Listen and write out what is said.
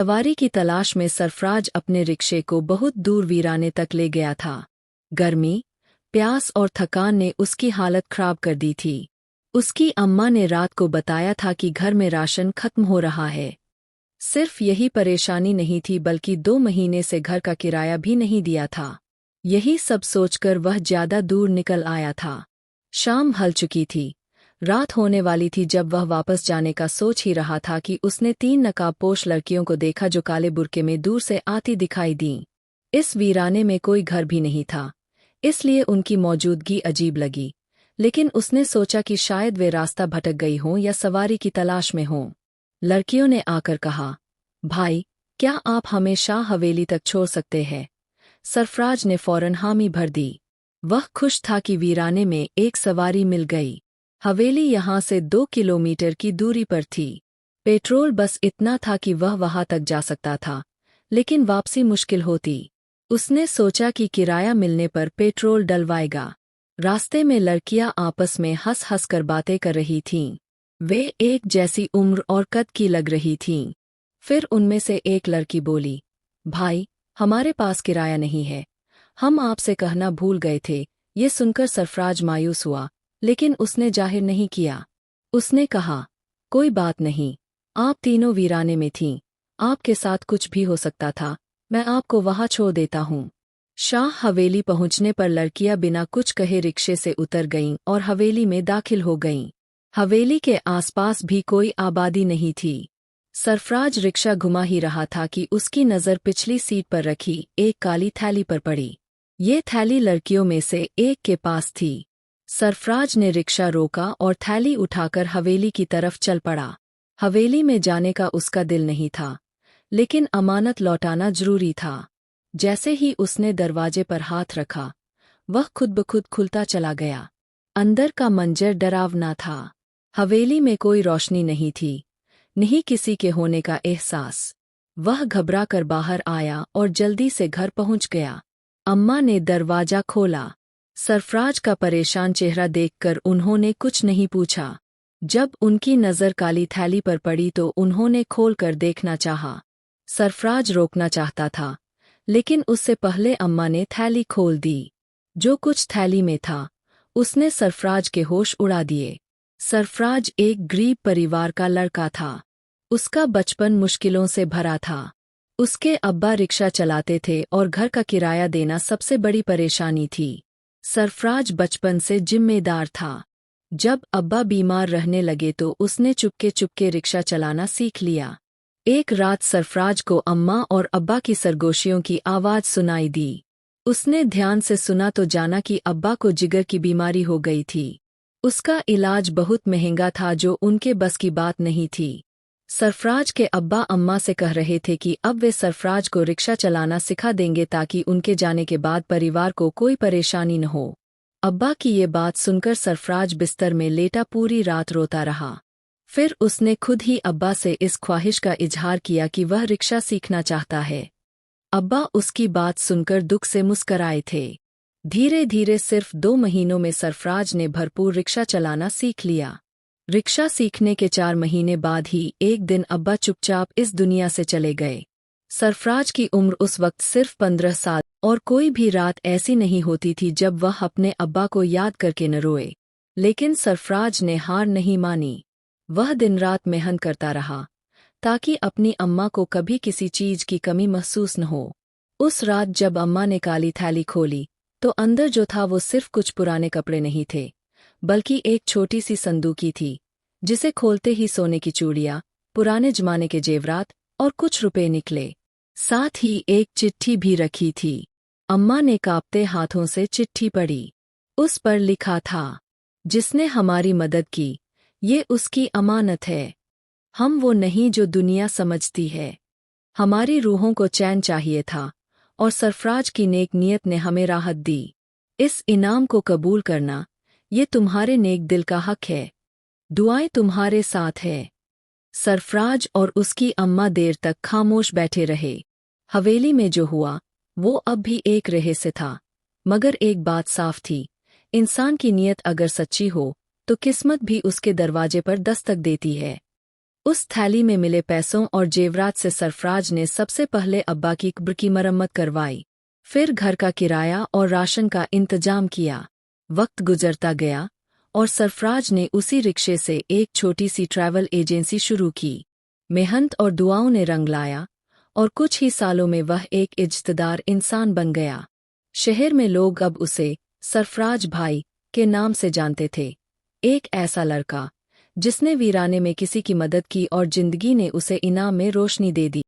सवारी की तलाश में सरफराज अपने रिक्शे को बहुत दूर वीराने तक ले गया था। गर्मी, प्यास और थकान ने उसकी हालत खराब कर दी थी। उसकी अम्मा ने रात को बताया था कि घर में राशन खत्म हो रहा है। सिर्फ यही परेशानी नहीं थी बल्कि 2 महीने से घर का किराया भी नहीं दिया था। यही सब सोचकर वह ज्यादा दूर निकल आया था। शाम ढल चुकी थी। रात होने वाली थी जब वह वापस जाने का सोच ही रहा था कि उसने 3 नकाबपोश लड़कियों को देखा जो काले बुर्के में दूर से आती दिखाई दीं। इस वीराने में कोई घर भी नहीं था, इसलिए उनकी मौजूदगी अजीब लगी। लेकिन उसने सोचा कि शायद वे रास्ता भटक गई हों या सवारी की तलाश में हों। लड़कियों ने आकर कहा, भाई, क्या आप हमें शाह हवेली तक छोड़ सकते हैं? सरफराज ने फौरन हामी भर दी। वह खुश था कि वीराने में एक सवारी मिल गई। हवेली यहाँ से 2 किलोमीटर की दूरी पर थी। पेट्रोल बस इतना था कि वह वहां तक जा सकता था, लेकिन वापसी मुश्किल होती। उसने सोचा कि किराया मिलने पर पेट्रोल डलवाएगा। रास्ते में लड़कियां आपस में हंस हंस कर बातें कर रही थीं। वे एक जैसी उम्र और कद की लग रही थीं। फिर उनमें से एक लड़की बोली, भाई, हमारे पास किराया नहीं है। हम आपसे कहना भूल गए थे। ये सुनकर सरफराज मायूस हुआ, लेकिन उसने जाहिर नहीं किया। उसने कहा, कोई बात नहीं, आप तीनों वीराने में थीं। आपके साथ कुछ भी हो सकता था। मैं आपको वहां छोड़ देता हूँ। शाह हवेली पहुंचने पर लड़कियां बिना कुछ कहे रिक्शे से उतर गईं और हवेली में दाखिल हो गईं। हवेली के आसपास भी कोई आबादी नहीं थी। सरफराज रिक्शा घुमा ही रहा था कि उसकी नज़र पिछली सीट पर रखी एक काली थैली पर पड़ी। ये थैली लड़कियों में से एक के पास थी। सरफराज ने रिक्शा रोका और थैली उठाकर हवेली की तरफ चल पड़ा। हवेली में जाने का उसका दिल नहीं था, लेकिन अमानत लौटाना जरूरी था। जैसे ही उसने दरवाजे पर हाथ रखा, वह खुद ब खुद खुलता चला गया। अंदर का मंजर डरावना था। हवेली में कोई रोशनी नहीं थी, नहीं किसी के होने का एहसास। वह घबरा कर बाहर आया और जल्दी से घर पहुंच गया। अम्मा ने दरवाजा खोला। सरफराज का परेशान चेहरा देखकर उन्होंने कुछ नहीं पूछा। जब उनकी नज़र काली थैली पर पड़ी तो उन्होंने खोलकर देखना चाहा। सरफराज रोकना चाहता था, लेकिन उससे पहले अम्मा ने थैली खोल दी। जो कुछ थैली में था, उसने सरफराज के होश उड़ा दिए। सरफराज एक गरीब परिवार का लड़का था। उसका बचपन मुश्किलों से भरा था। उसके अब्बा रिक्शा चलाते थे और घर का किराया देना सबसे बड़ी परेशानी थी। सरफराज बचपन से जिम्मेदार था। जब अब्बा बीमार रहने लगे तो उसने चुपके चुपके रिक्शा चलाना सीख लिया। एक रात सरफराज को अम्मा और अब्बा की सरगोशियों की आवाज़ सुनाई दी। उसने ध्यान से सुना तो जाना कि अब्बा को जिगर की बीमारी हो गई थी। उसका इलाज बहुत महंगा था जो उनके बस की बात नहीं थी। सरफराज के अब्बा अम्मा से कह रहे थे कि अब वे सरफराज को रिक्शा चलाना सिखा देंगे ताकि उनके जाने के बाद परिवार को कोई परेशानी न हो। अब्बा की ये बात सुनकर सरफराज बिस्तर में लेटा पूरी रात रोता रहा। फिर उसने खुद ही अब्बा से इस ख्वाहिश का इजहार किया कि वह रिक्शा सीखना चाहता है। अब्बा उसकी बात सुनकर दुख से मुस्कराए थे। धीरे धीरे सिर्फ 2 महीनों में सरफराज ने भरपूर रिक्शा चलाना सीख लिया। रिक्शा सीखने के 4 महीने बाद ही एक दिन अब्बा चुपचाप इस दुनिया से चले गए। सरफराज की उम्र उस वक्त सिर्फ 15 साल और कोई भी रात ऐसी नहीं होती थी जब वह अपने अब्बा को याद करके न रोए। लेकिन सरफराज ने हार नहीं मानी। वह दिन रात मेहनत करता रहा ताकि अपनी अम्मा को कभी किसी चीज की कमी महसूस न हो। उस रात जब अम्मा ने काली थैली खोली तो अंदर जो था वो सिर्फ कुछ पुराने कपड़े नहीं थे, बल्कि एक छोटी सी संदूकी थी, जिसे खोलते ही सोने की चूड़ियाँ, पुराने जमाने के जेवरात और कुछ रुपए निकले। साथ ही एक चिट्ठी भी रखी थी। अम्मा ने कांपते हाथों से चिट्ठी पढ़ी। उस पर लिखा था, जिसने हमारी मदद की, ये उसकी अमानत है। हम वो नहीं जो दुनिया समझती है। हमारी रूहों को चैन चाहिए था और सरफराज की नेक नियत ने हमें राहत दी। इस इनाम को कबूल करना, ये तुम्हारे नेक दिल का हक है। दुआएं तुम्हारे साथ है। सरफराज और उसकी अम्मा देर तक खामोश बैठे रहे। हवेली में जो हुआ वो अब भी एक रहस्य था, मगर एक बात साफ थी, इंसान की नीयत अगर सच्ची हो तो किस्मत भी उसके दरवाजे पर दस्तक देती है। उस थैली में मिले पैसों और जेवरात से सरफराज ने सबसे पहले अब्बा की कब्र की मरम्मत करवाई। फिर घर का किराया और राशन का इंतजाम किया। वक्त गुजरता गया और सरफराज ने उसी रिक्शे से एक छोटी सी ट्रैवल एजेंसी शुरू की। मेहनत और दुआओं ने रंग लाया और कुछ ही सालों में वह एक इज्जतदार इंसान बन गया। शहर में लोग अब उसे सरफराज भाई के नाम से जानते थे। एक ऐसा लड़का जिसने वीराने में किसी की मदद की और जिंदगी ने उसे इनाम में रोशनी दे दी।